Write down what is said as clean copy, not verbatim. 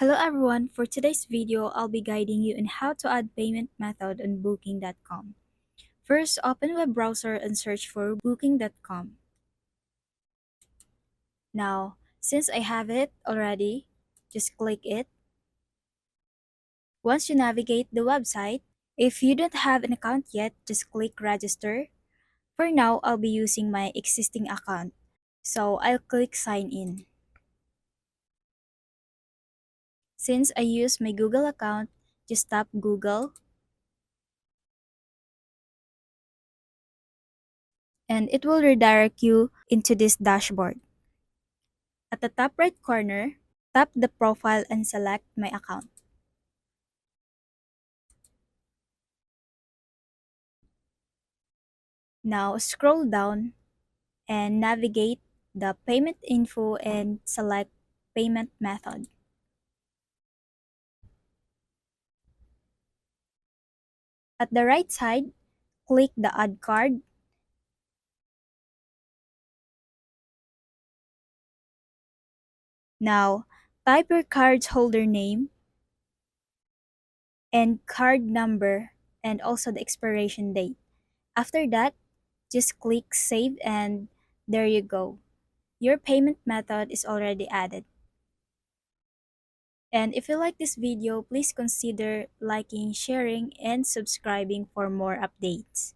Hello everyone, for today's video, I'll be guiding you on how to add payment method on booking.com. First, open web browser and search for booking.com. Now, since I have it already, just click it. Once you navigate the website, if you don't have an account yet, just click register. For now, I'll be using my existing account, so I'll click sign in. Since I use my Google account, just tap Google and it will redirect you into this dashboard. At the top right corner, tap the profile and select My Account. Now scroll down and navigate the payment info and select Payment Method. At the right side, click the Add Card. Now, type your card's holder name and card number and also the expiration date. After that, just click Save and there you go. Your payment method is already added. And if you like this video, please consider liking, sharing, and subscribing for more updates.